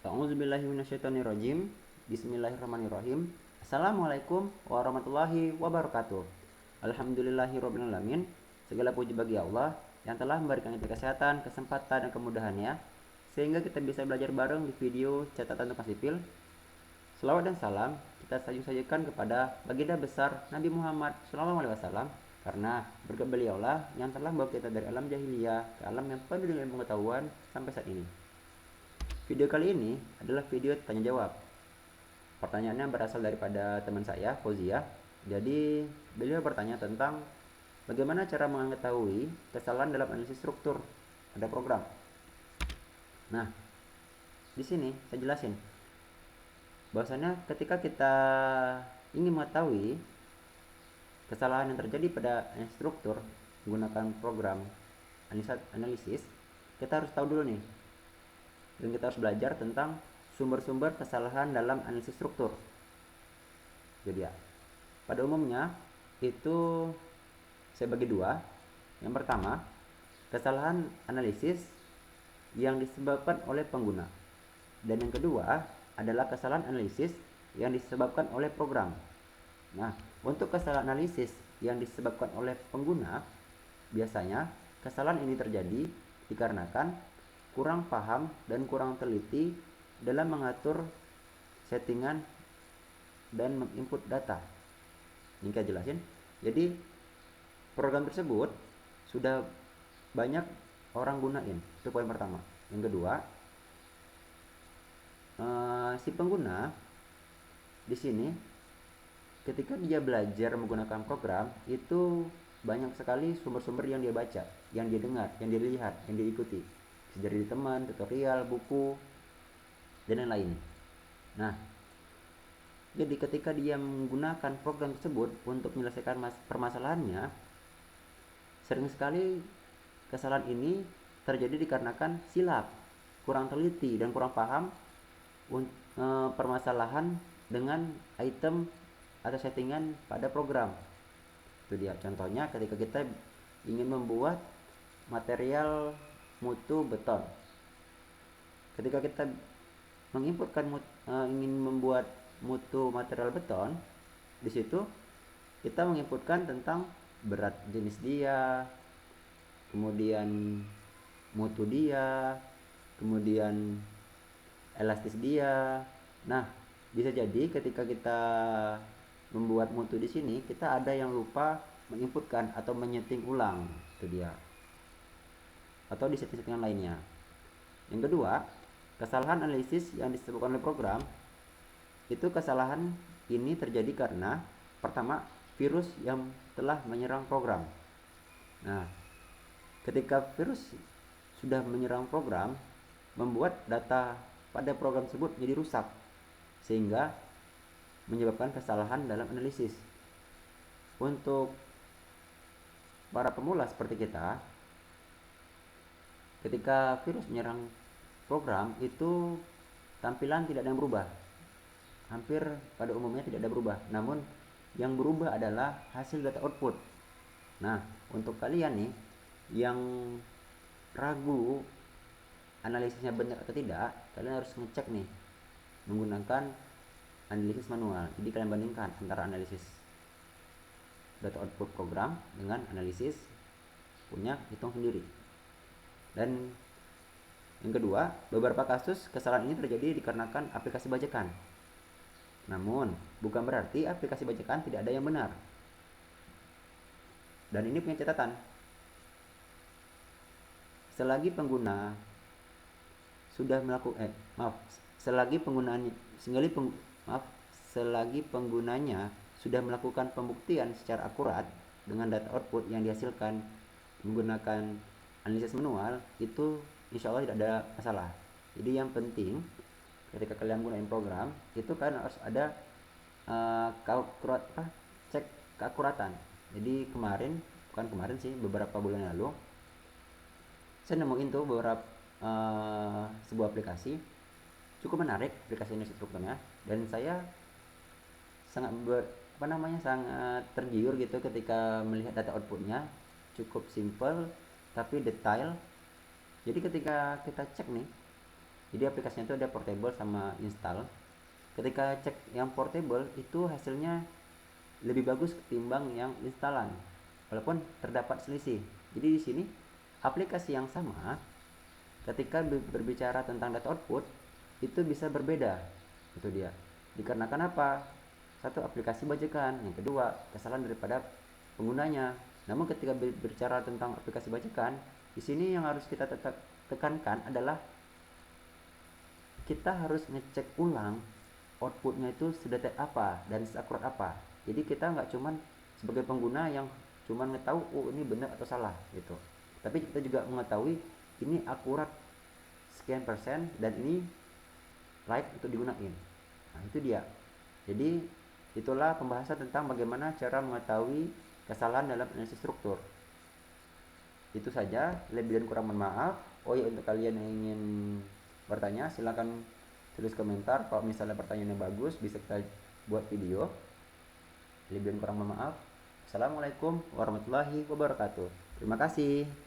A'udzubillahiminasyaitonirrajim. Bismillahirrahmanirrahim. Assalamualaikum warahmatullahi wabarakatuh. Alhamdulillahirrabbilalamin. Segala puji bagi Allah yang telah memberikan kita kesehatan, kesempatan, dan kemudahannya sehingga kita bisa belajar bareng di video catatan tentang sipil. Selawat dan salam kita sajikan kepada baginda besar Nabi Muhammad SAW, karena berkat beliaulah yang telah membawa kita dari alam jahiliyah ke alam yang penuh dengan pengetahuan sampai saat ini. Video kali ini adalah video tanya jawab. Pertanyaannya berasal daripada teman saya, Fauzia. Jadi beliau bertanya tentang bagaimana cara mengetahui kesalahan dalam analisis struktur pada program. Nah, di sini saya jelasin bahwasanya ketika kita ingin mengetahui kesalahan yang terjadi pada struktur menggunakan program analisis, kita harus tahu dulu nih, dan kita harus belajar tentang sumber-sumber kesalahan dalam analisis struktur. Jadi ya, pada umumnya itu saya bagi dua. Yang pertama, kesalahan analisis yang disebabkan oleh pengguna, dan yang kedua adalah kesalahan analisis yang disebabkan oleh program. Nah, untuk kesalahan analisis yang disebabkan oleh pengguna, biasanya kesalahan ini terjadi dikarenakan kurang paham dan kurang teliti dalam mengatur settingan dan menginput data. Ini kita jelasin. Jadi program tersebut sudah banyak orang gunain. Itu poin pertama. Yang kedua, si pengguna di sini ketika dia belajar menggunakan program itu banyak sekali sumber-sumber yang dia baca, yang dia dengar, yang dia lihat, yang dia ikuti dari teman, tutorial, buku, dan lain-lain. Nah, jadi ketika dia menggunakan program tersebut untuk menyelesaikan permasalahannya, sering sekali kesalahan ini terjadi dikarenakan silap, kurang teliti, dan kurang paham permasalahan dengan item atau settingan pada program. Itu dia contohnya ketika kita ingin membuat material mutu beton. Ketika kita menginputkan ingin membuat mutu material beton, di situ kita menginputkan tentang berat jenis dia, kemudian mutu dia, kemudian elastis dia. Nah, bisa jadi ketika kita membuat mutu di sini kita ada yang lupa menginputkan atau menyeting ulang, itu dia, atau di setting-settingan lainnya. Yang kedua, kesalahan analisis yang disebabkan oleh program, itu kesalahan ini terjadi karena pertama, virus yang telah menyerang program. Nah, ketika virus sudah menyerang program, membuat data pada program tersebut menjadi rusak, sehingga menyebabkan kesalahan dalam analisis. Untuk para pemula seperti kita, ketika virus menyerang program itu tampilan tidak ada yang berubah, hampir pada umumnya tidak ada berubah, namun yang berubah adalah hasil data output. Nah, untuk kalian nih yang ragu analisisnya benar atau tidak, kalian harus ngecek nih menggunakan analisis manual. Jadi kalian bandingkan antara analisis data output program dengan analisis punya hitung sendiri. Dan yang kedua, beberapa kasus kesalahan ini terjadi dikarenakan aplikasi bajakan. Namun, bukan berarti aplikasi bajakan tidak ada yang benar. Dan ini punya catatan. Selagi pengguna sudah melakukan selagi penggunanya sudah melakukan pembuktian secara akurat dengan data output yang dihasilkan menggunakan analisis manual, itu insya Allah tidak ada masalah. Jadi yang penting ketika kalian gunain program itu kan harus ada cek keakuratan. Jadi beberapa bulan lalu saya nemuin tuh beberapa sebuah aplikasi cukup menarik, aplikasi ini strukturnya, dan saya sangat sangat tergiur gitu ketika melihat data outputnya. Cukup simple tapi detail. Jadi ketika kita cek nih Jadi aplikasinya itu ada portable sama install. Ketika cek yang portable itu hasilnya lebih bagus ketimbang yang instalan, walaupun terdapat selisih. Jadi di sini aplikasi yang sama ketika berbicara tentang data output itu bisa berbeda. Itu dia. Dikarenakan apa? Satu, aplikasi bajakan, yang kedua kesalahan daripada penggunanya. Namun ketika berbicara tentang aplikasi bajakan, di sini yang harus kita tekankan adalah kita harus ngecek ulang outputnya itu sedetek apa dan seakurat apa. Jadi kita nggak cuman sebagai pengguna yang cuman ngetahu oh ini benar atau salah gitu, tapi kita juga mengetahui ini akurat sekian persen dan ini layak untuk digunain. Nah itu dia. Jadi itulah pembahasan tentang bagaimana cara mengetahui kesalahan dalam analisis struktur. Itu saja, lebih dan kurang mohon maaf. Oh ya, untuk kalian yang ingin bertanya silakan tulis komentar. Kalau misalnya pertanyaannya bagus bisa kita buat video. Lebih dan kurang mohon maaf. Assalamualaikum warahmatullahi wabarakatuh. Terima kasih.